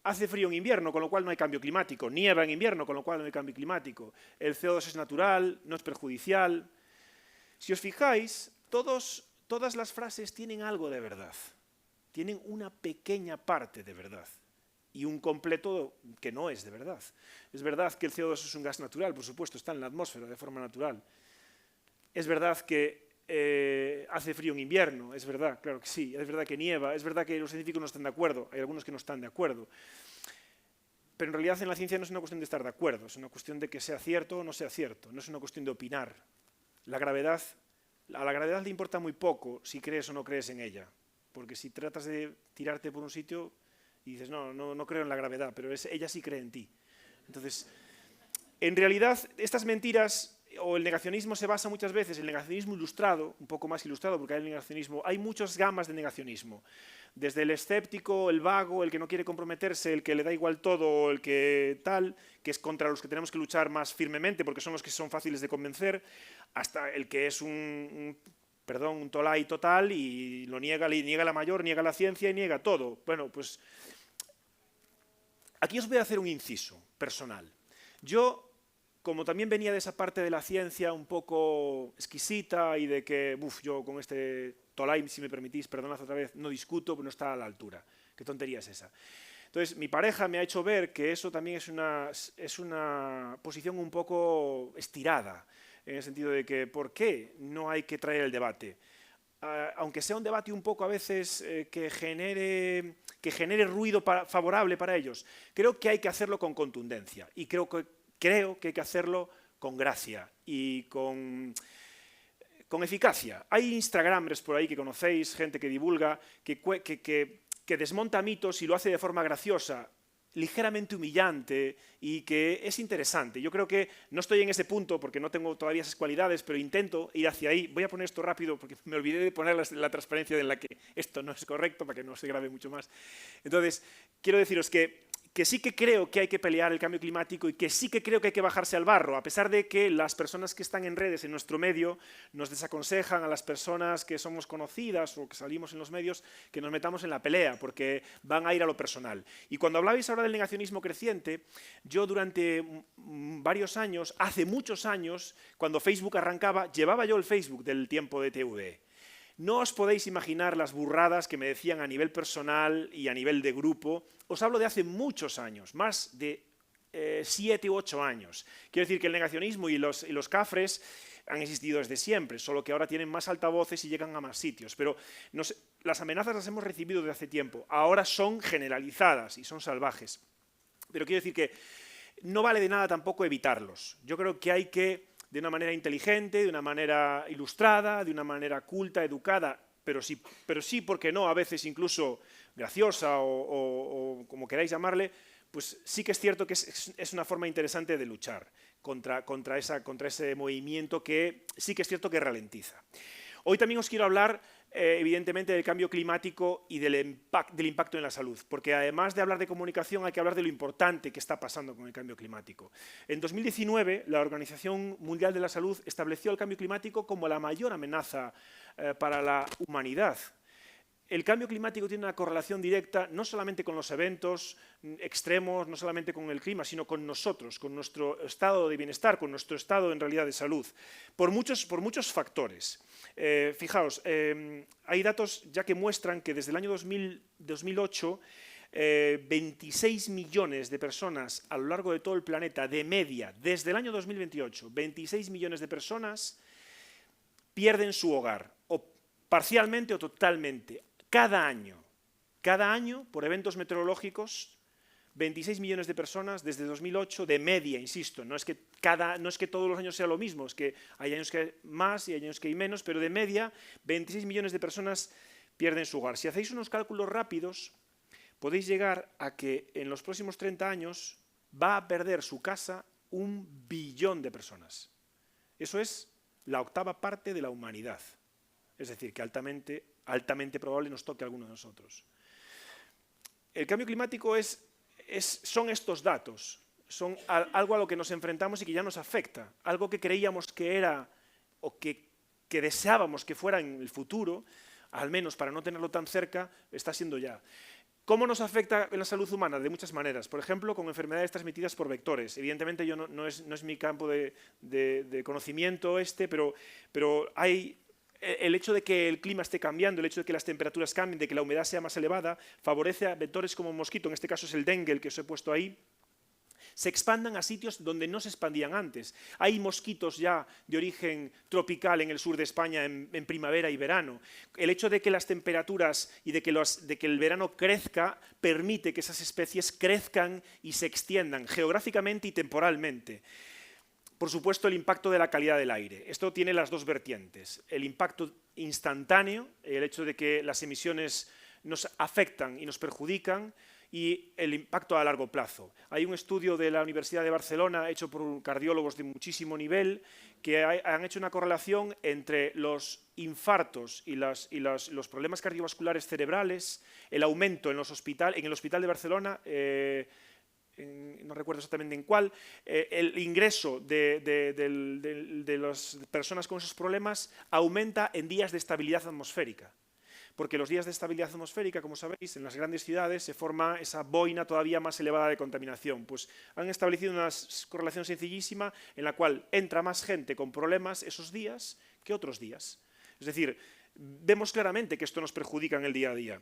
C: Hace frío en invierno, con lo cual no hay cambio climático. Nieva en invierno, con lo cual no hay cambio climático. El CO2 es natural, no es perjudicial. Si os fijáis, todas las frases tienen algo de verdad. Tienen una pequeña parte de verdad y un completo que no es de verdad. Es verdad que el CO2 es un gas natural, por supuesto, está en la atmósfera de forma natural. Es verdad que hace frío en invierno, es verdad, claro que sí, es verdad que nieva, es verdad que los científicos no están de acuerdo, hay algunos que no están de acuerdo, pero en realidad en la ciencia no es una cuestión de estar de acuerdo, es una cuestión de que sea cierto o no sea cierto, no es una cuestión de opinar. A la gravedad le importa muy poco si crees o no crees en ella, porque si tratas de tirarte por un sitio y dices, no creo en la gravedad, pero ella sí cree en ti. Entonces, en realidad, estas mentiras o el negacionismo se basa muchas veces en el negacionismo ilustrado, un poco más ilustrado porque hay muchas gamas de negacionismo. Desde el escéptico, el vago, el que no quiere comprometerse, el que le da igual todo, el que tal, que es contra los que tenemos que luchar más firmemente porque son los que son fáciles de convencer, hasta el que es un tolai total y lo niega la mayor, niega la ciencia y niega todo. Bueno, pues aquí os voy a hacer un inciso personal. Yo, como también venía de esa parte de la ciencia un poco exquisita y de que, yo con este tolai, si me permitís, perdonad otra vez, no discuto, no está a la altura. ¿Qué tontería es esa? Entonces, mi pareja me ha hecho ver que eso también es una posición un poco estirada, en el sentido de que, ¿por qué no hay que traer el debate? Aunque sea un debate un poco a veces que genere ruido favorable para ellos, creo que hay que hacerlo con contundencia y creo que hay que hacerlo con gracia y con eficacia. Hay instagramers por ahí que conocéis, gente que divulga, que desmonta mitos y lo hace de forma graciosa, ligeramente humillante y que es interesante. Yo creo que no estoy en ese punto porque no tengo todavía esas cualidades, pero intento ir hacia ahí. Voy a poner esto rápido porque me olvidé de poner la transparencia en la que esto no es correcto para que no se grabe mucho más. Entonces, quiero deciros que sí que creo que hay que pelear el cambio climático y que sí que creo que hay que bajarse al barro, a pesar de que las personas que están en redes en nuestro medio nos desaconsejan a las personas que somos conocidas o que salimos en los medios que nos metamos en la pelea, porque van a ir a lo personal. Y cuando hablabais ahora del negacionismo creciente, yo durante varios años, hace muchos años, cuando Facebook arrancaba, llevaba yo el Facebook del tiempo de TVE. No os podéis imaginar las burradas que me decían a nivel personal y a nivel de grupo. Os hablo de hace muchos años, más de 7 u 8 años. Quiero decir que el negacionismo y los cafres han existido desde siempre, solo que ahora tienen más altavoces y llegan a más sitios. Pero las amenazas las hemos recibido desde hace tiempo. Ahora son generalizadas y son salvajes. Pero quiero decir que no vale de nada tampoco evitarlos. Yo creo que hay que, de una manera inteligente, de una manera ilustrada, de una manera culta, educada, pero sí, ¿por qué no? A veces incluso graciosa o como queráis llamarle, pues sí que es cierto que es una forma interesante de luchar contra ese movimiento que sí que es cierto que ralentiza. Hoy también os quiero hablar, evidentemente, del cambio climático y del impacto en la salud, porque además de hablar de comunicación hay que hablar de lo importante que está pasando con el cambio climático. En 2019, la Organización Mundial de la Salud estableció el cambio climático como la mayor amenaza para la humanidad. El cambio climático tiene una correlación directa no solamente con los eventos extremos, no solamente con el clima, sino con nosotros, con nuestro estado de bienestar, con nuestro estado en realidad de salud, por muchos factores. Fijaos, hay datos ya que muestran que desde el año 2008 26 millones de personas a lo largo de todo el planeta, de media, desde el año 2028, 26 millones de personas pierden su hogar, o parcialmente o totalmente, cada año. Cada año, por eventos meteorológicos, 26 millones de personas desde 2008, de media, insisto, no es que todos los años sea lo mismo, es que hay años que hay más y hay años que hay menos, pero de media, 26 millones de personas pierden su hogar. Si hacéis unos cálculos rápidos, podéis llegar a que en los próximos 30 años va a perder su casa 1 billón de personas. Eso es la octava parte de la humanidad. Es decir, que altamente probable nos toque a alguno de nosotros. El cambio climático son estos datos, son algo a lo que nos enfrentamos y que ya nos afecta, algo que creíamos que era o que deseábamos que fuera en el futuro, al menos para no tenerlo tan cerca, está siendo ya. ¿Cómo nos afecta en la salud humana? De muchas maneras. Por ejemplo, con enfermedades transmitidas por vectores. Evidentemente no es mi campo de conocimiento pero hay el hecho de que el clima esté cambiando, el hecho de que las temperaturas cambien, de que la humedad sea más elevada, favorece a vectores como mosquito, en este caso es el dengue, el que os he puesto ahí, se expandan a sitios donde no se expandían antes. Hay mosquitos ya de origen tropical en el sur de España en primavera y verano. El hecho de que las temperaturas y de que el verano crezca permite que esas especies crezcan y se extiendan geográficamente y temporalmente. Por supuesto, el impacto de la calidad del aire. Esto tiene las dos vertientes. El impacto instantáneo, el hecho de que las emisiones nos afectan y nos perjudican, y el impacto a largo plazo. Hay un estudio de la Universidad de Barcelona hecho por cardiólogos de muchísimo nivel que han hecho una correlación entre los infartos y los problemas cardiovasculares cerebrales, el aumento en el hospital de Barcelona, no recuerdo exactamente en cuál, el ingreso de las personas con esos problemas aumenta en días de estabilidad atmosférica. Porque los días de estabilidad atmosférica, como sabéis, en las grandes ciudades se forma esa boina todavía más elevada de contaminación. Pues han establecido una correlación sencillísima en la cual entra más gente con problemas esos días que otros días. Es decir, vemos claramente que esto nos perjudica en el día a día.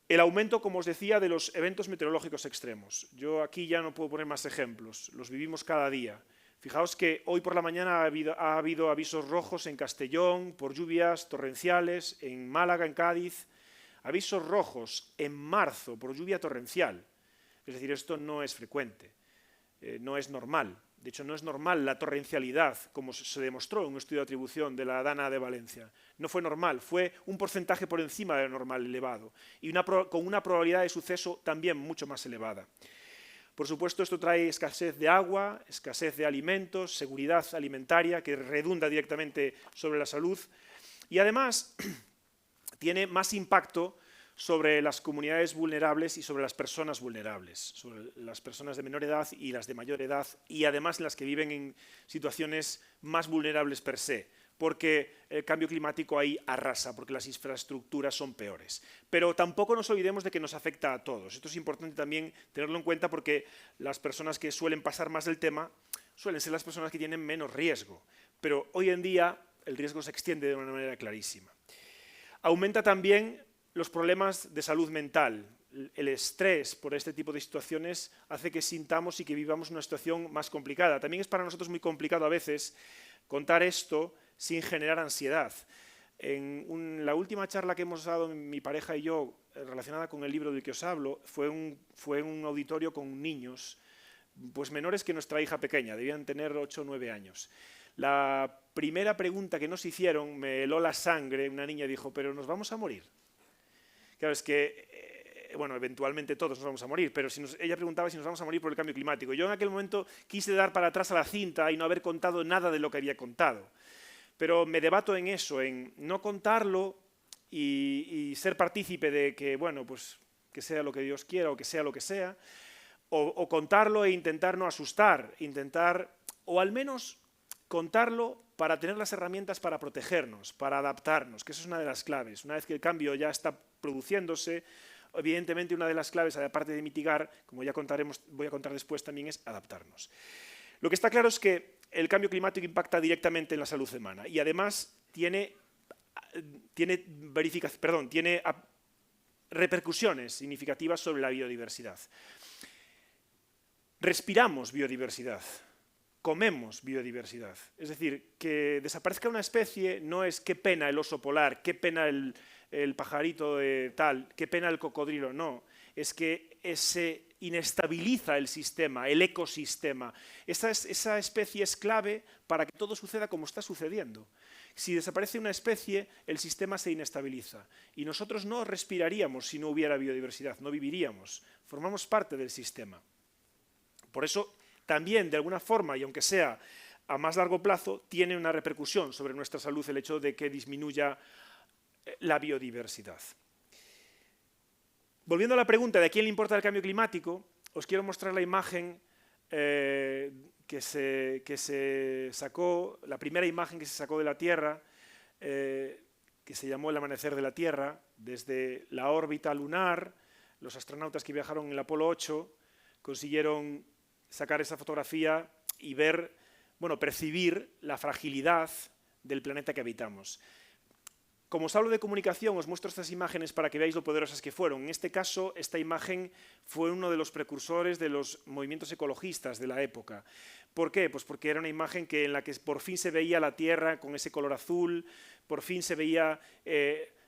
C: El aumento, como os decía, de los eventos meteorológicos extremos. Yo aquí ya no puedo poner más ejemplos, los vivimos cada día. Fijaos que hoy por la mañana ha habido avisos rojos en Castellón por lluvias torrenciales, en Málaga, en Cádiz, avisos rojos en marzo por lluvia torrencial. Es decir, esto no es frecuente, no es normal. De hecho, no es normal la torrencialidad, como se demostró en un estudio de atribución de la DANA de Valencia. No fue normal, fue un porcentaje por encima de lo normal elevado y con una probabilidad de suceso también mucho más elevada. Por supuesto, esto trae escasez de agua, escasez de alimentos, seguridad alimentaria, que redunda directamente sobre la salud. Y además, tiene más impacto sobre las comunidades vulnerables y sobre las personas vulnerables, sobre las personas de menor edad y las de mayor edad, y además las que viven en situaciones más vulnerables per se, porque el cambio climático ahí arrasa, porque las infraestructuras son peores. Pero tampoco nos olvidemos de que nos afecta a todos. Esto es importante también tenerlo en cuenta porque las personas que suelen pasar más del tema suelen ser las personas que tienen menos riesgo. Pero hoy en día el riesgo se extiende de una manera clarísima. Aumenta también los problemas de salud mental. El estrés por este tipo de situaciones hace que sintamos y que vivamos una situación más complicada. También es para nosotros muy complicado a veces contar esto sin generar ansiedad. En la última charla que hemos dado mi pareja y yo, relacionada con el libro del que os hablo, fue un auditorio con niños, pues menores que nuestra hija pequeña, debían tener 8 o 9 años. La primera pregunta que nos hicieron me heló la sangre. Una niña dijo, ¿pero nos vamos a morir? Claro, es que, bueno, eventualmente todos nos vamos a morir, pero ella preguntaba si nos vamos a morir por el cambio climático. Yo en aquel momento quise dar para atrás a la cinta y no haber contado nada de lo que había contado. Pero me debato en eso, en no contarlo y ser partícipe de que, bueno, pues que sea lo que Dios quiera o que sea lo que sea, o contarlo e intentar no asustar, o al menos contarlo para tener las herramientas para protegernos, para adaptarnos, que eso es una de las claves. Una vez que el cambio ya está produciéndose, evidentemente una de las claves, aparte de mitigar, como ya voy a contar después también, es adaptarnos. Lo que está claro es que el cambio climático impacta directamente en la salud humana y además tiene repercusiones significativas sobre la biodiversidad. Respiramos biodiversidad, comemos biodiversidad. Es decir, que desaparezca una especie no es qué pena el oso polar, qué pena el pajarito de tal, qué pena el cocodrilo, no. Es que se inestabiliza el sistema, el ecosistema. Esa especie es clave para que todo suceda como está sucediendo. Si desaparece una especie, el sistema se inestabiliza. Y nosotros no respiraríamos si no hubiera biodiversidad, no viviríamos. Formamos parte del sistema. Por eso, también, de alguna forma, y aunque sea a más largo plazo, tiene una repercusión sobre nuestra salud el hecho de que disminuya la biodiversidad. Volviendo a la pregunta de a quién le importa el cambio climático, os quiero mostrar la imagen que se sacó, la primera imagen que se sacó de la Tierra, que se llamó El amanecer de la Tierra, desde la órbita lunar. Los astronautas que viajaron en el Apolo 8 consiguieron sacar esa fotografía y ver, bueno, percibir la fragilidad del planeta que habitamos. Como os hablo de comunicación, os muestro estas imágenes para que veáis lo poderosas que fueron. En este caso, esta imagen fue uno de los precursores de los movimientos ecologistas de la época. ¿Por qué? Pues porque era una imagen en la que por fin se veía la Tierra con ese color azul, por fin se veía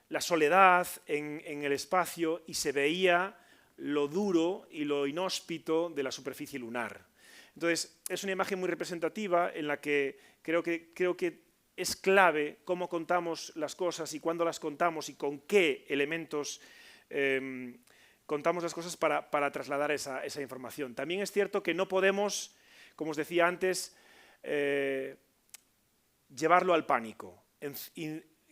C: la soledad en el espacio y se veía lo duro y lo inhóspito de la superficie lunar. Entonces, es una imagen muy representativa en la que creo que es clave cómo contamos las cosas y cuándo las contamos y con qué elementos contamos las cosas para trasladar esa información. También es cierto que no podemos, como os decía antes, llevarlo al pánico,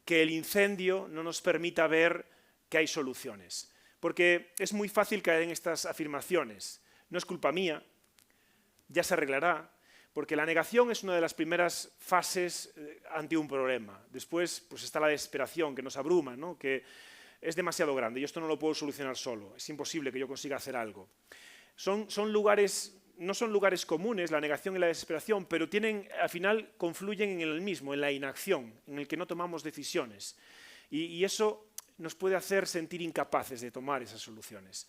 C: que el incendio no nos permita ver que hay soluciones. Porque es muy fácil caer en estas afirmaciones. No es culpa mía, ya se arreglará, porque la negación es una de las primeras fases ante un problema. Después pues está la desesperación que nos abruma, ¿no? Que es demasiado grande, yo esto no lo puedo solucionar solo, es imposible que yo consiga hacer algo. No son lugares comunes, la negación y la desesperación, pero al final confluyen en el mismo, en la inacción, en el que no tomamos decisiones. Y eso nos puede hacer sentir incapaces de tomar esas soluciones.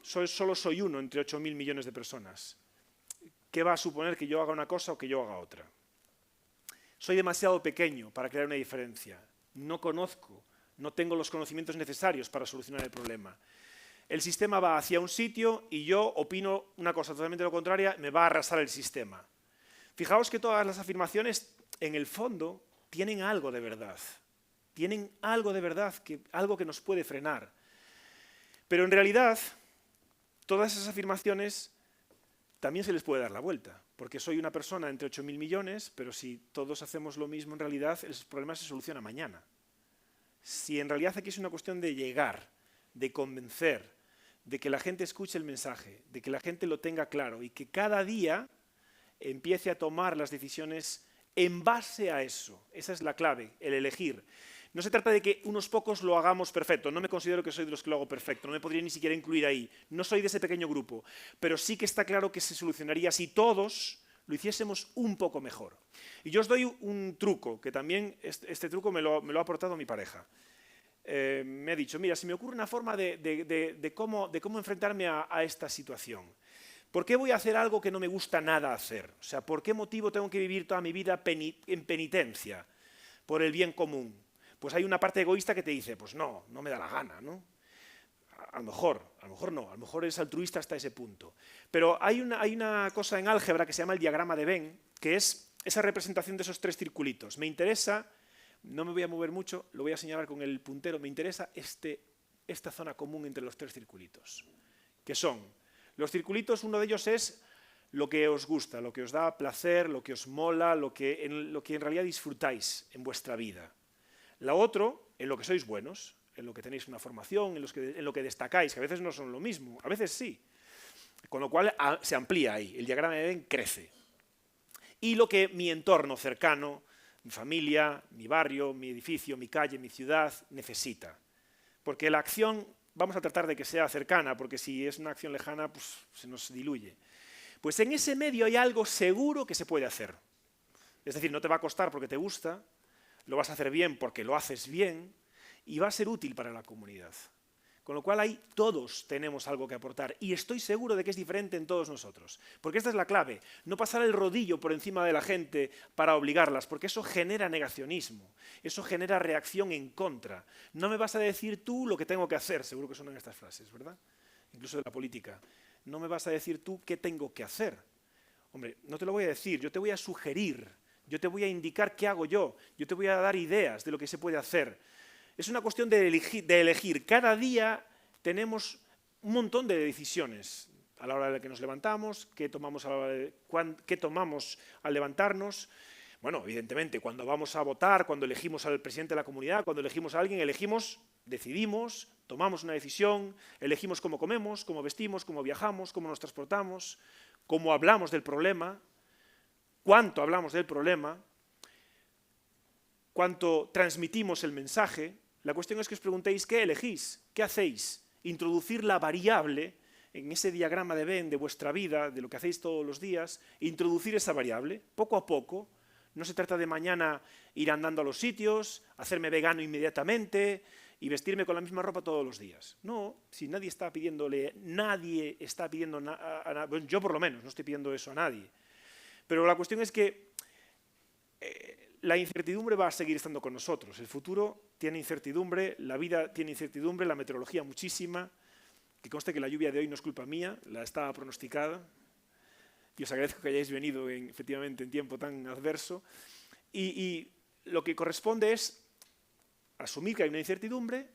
C: Solo soy uno entre 8.000 millones de personas. ¿Qué va a suponer que yo haga una cosa o que yo haga otra? Soy demasiado pequeño para crear una diferencia. No conozco, no tengo los conocimientos necesarios para solucionar el problema. El sistema va hacia un sitio y yo opino una cosa totalmente lo contraria, me va a arrasar el sistema. Fijaos que todas las afirmaciones, en el fondo, tienen algo de verdad. Tienen algo de verdad, algo que nos puede frenar. Pero en realidad, todas esas afirmaciones también se les puede dar la vuelta, porque soy una persona entre 8.000 millones, pero si todos hacemos lo mismo, en realidad el problema se soluciona mañana. Si en realidad aquí es una cuestión de llegar, de convencer, de que la gente escuche el mensaje, de que la gente lo tenga claro y que cada día empiece a tomar las decisiones en base a eso. Esa es la clave, el elegir. No se trata de que unos pocos lo hagamos perfecto, no me considero que soy de los que lo hago perfecto, no me podría ni siquiera incluir ahí, no soy de ese pequeño grupo, pero sí que está claro que se solucionaría si todos lo hiciésemos un poco mejor. Y yo os doy un truco, que también este truco me lo ha aportado mi pareja. Me ha dicho, mira, si me ocurre una forma de cómo enfrentarme a esta situación. ¿Por qué voy a hacer algo que no me gusta nada hacer? O sea, ¿por qué motivo tengo que vivir toda mi vida en penitencia por el bien común? Pues hay una parte egoísta que te dice, pues no me da la gana, ¿no? A lo mejor no, a lo mejor eres altruista hasta ese punto. Pero hay una cosa en álgebra que se llama el diagrama de Venn, que es esa representación de esos tres circulitos. Me interesa, no me voy a mover mucho, lo voy a señalar con el puntero, me interesa esta zona común entre los tres circulitos, que son, los circulitos, uno de ellos es lo que os gusta, lo que os da placer, lo que os mola, lo que en realidad disfrutáis en vuestra vida. La otro, en lo que sois buenos, en lo que tenéis una formación, en lo que destacáis, que a veces no son lo mismo, a veces sí. Con lo cual se amplía ahí, el diagrama de Venn crece. Y lo que mi entorno cercano, mi familia, mi barrio, mi edificio, mi calle, mi ciudad, necesita. Porque la acción, vamos a tratar de que sea cercana, porque si es una acción lejana, pues se nos diluye. Pues en ese medio hay algo seguro que se puede hacer. Es decir, no te va a costar porque te gusta, lo vas a hacer bien porque lo haces bien y va a ser útil para la comunidad. Con lo cual ahí todos tenemos algo que aportar y estoy seguro de que es diferente en todos nosotros. Porque esta es la clave, no pasar el rodillo por encima de la gente para obligarlas, porque eso genera negacionismo, eso genera reacción en contra. No me vas a decir tú lo que tengo que hacer, seguro que suenan estas frases, ¿verdad? Incluso de la política. No me vas a decir tú qué tengo que hacer. Hombre, no te lo voy a decir, yo te voy a sugerir, yo te voy a indicar qué hago yo te voy a dar ideas de lo que se puede hacer. Es una cuestión de elegir. Cada día tenemos un montón de decisiones a la hora de que nos levantamos, qué tomamos al levantarnos. Bueno, evidentemente, cuando vamos a votar, cuando elegimos al presidente de la comunidad, cuando elegimos a alguien, decidimos, tomamos una decisión, elegimos cómo comemos, cómo vestimos, cómo viajamos, cómo nos transportamos, cómo hablamos del problema, cuánto hablamos del problema, cuánto transmitimos el mensaje. La cuestión es que os preguntéis qué elegís, qué hacéis. Introducir la variable en ese diagrama de Venn de vuestra vida, de lo que hacéis todos los días, introducir esa variable, poco a poco. No se trata de mañana ir andando a los sitios, hacerme vegano inmediatamente y vestirme con la misma ropa todos los días. No, si nadie está pidiendo bueno, yo por lo menos no estoy pidiendo eso a nadie. Pero la cuestión es que la incertidumbre va a seguir estando con nosotros. El futuro tiene incertidumbre, la vida tiene incertidumbre, la meteorología muchísima. Que conste que la lluvia de hoy no es culpa mía, la estaba pronosticada. Y os agradezco que hayáis venido efectivamente en tiempo tan adverso. Y lo que corresponde es asumir que hay una incertidumbre,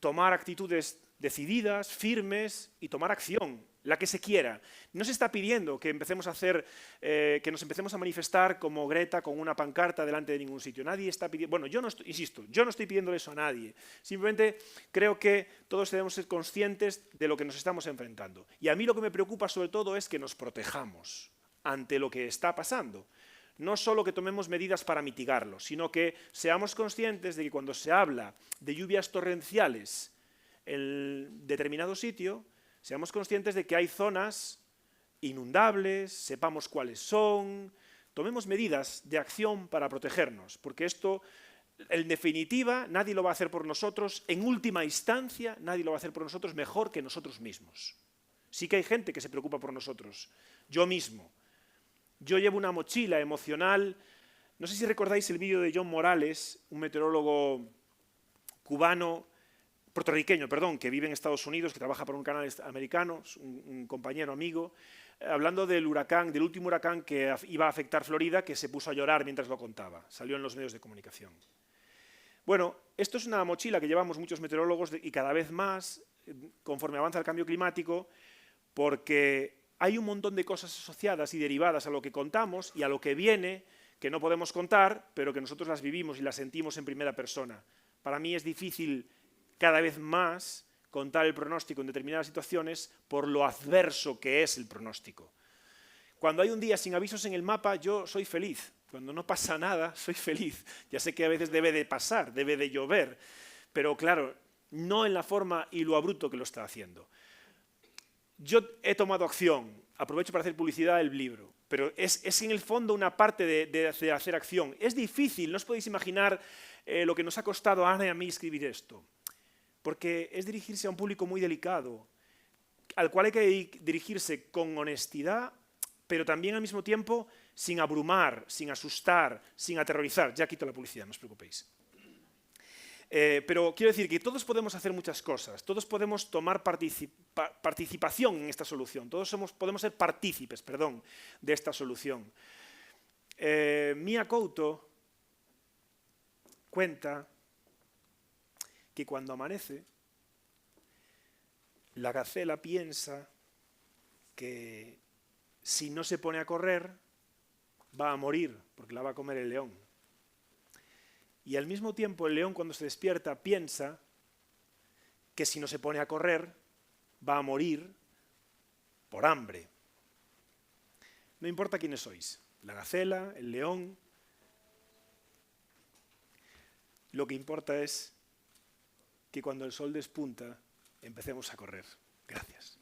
C: tomar actitudes decididas, firmes y tomar acción, la que se quiera. No se está pidiendo que empecemos a que nos empecemos a manifestar como Greta con una pancarta delante de ningún sitio. Nadie está pidiendo, bueno, yo no estoy pidiendo eso a nadie. Simplemente creo que todos debemos ser conscientes de lo que nos estamos enfrentando. Y a mí lo que me preocupa sobre todo es que nos protejamos ante lo que está pasando. No solo que tomemos medidas para mitigarlo, sino que seamos conscientes de que cuando se habla de lluvias torrenciales en determinado sitio, seamos conscientes de que hay zonas inundables, sepamos cuáles son, tomemos medidas de acción para protegernos, porque esto, en definitiva, nadie lo va a hacer por nosotros, en última instancia, nadie lo va a hacer por nosotros mejor que nosotros mismos. Sí que hay gente que se preocupa por nosotros, yo mismo. Yo llevo una mochila emocional, no sé si recordáis el vídeo de John Morales, un meteorólogo puertorriqueño, que vive en Estados Unidos, que trabaja para un canal americano, un compañero, amigo, hablando del último huracán que iba a afectar Florida, que se puso a llorar mientras lo contaba, salió en los medios de comunicación. Bueno, esto es una mochila que llevamos muchos meteorólogos y cada vez más, conforme avanza el cambio climático, porque hay un montón de cosas asociadas y derivadas a lo que contamos y a lo que viene, que no podemos contar, pero que nosotros las vivimos y las sentimos en primera persona. Para mí es difícil cada vez más contar el pronóstico en determinadas situaciones por lo adverso que es el pronóstico. Cuando hay un día sin avisos en el mapa, yo soy feliz. Cuando no pasa nada, soy feliz. Ya sé que a veces debe de pasar, debe de llover, pero claro, no en la forma y lo abrupto que lo está haciendo. Yo he tomado acción, aprovecho para hacer publicidad del libro, pero es en el fondo una parte de hacer acción. Es difícil, no os podéis imaginar lo que nos ha costado a Ana y a mí escribir esto, porque es dirigirse a un público muy delicado, al cual hay que dirigirse con honestidad, pero también al mismo tiempo sin abrumar, sin asustar, sin aterrorizar. Ya quito la publicidad, no os preocupéis. Pero quiero decir que todos podemos hacer muchas cosas, todos podemos tomar participación en esta solución, todos podemos ser partícipes, de esta solución. Mia Couto cuenta que cuando amanece, la gacela piensa que si no se pone a correr, va a morir, porque la va a comer el león. Y al mismo tiempo el león, cuando se despierta, piensa que si no se pone a correr, va a morir por hambre. No importa quiénes sois, la gacela, el león. Lo que importa es que cuando el sol despunta, empecemos a correr. Gracias.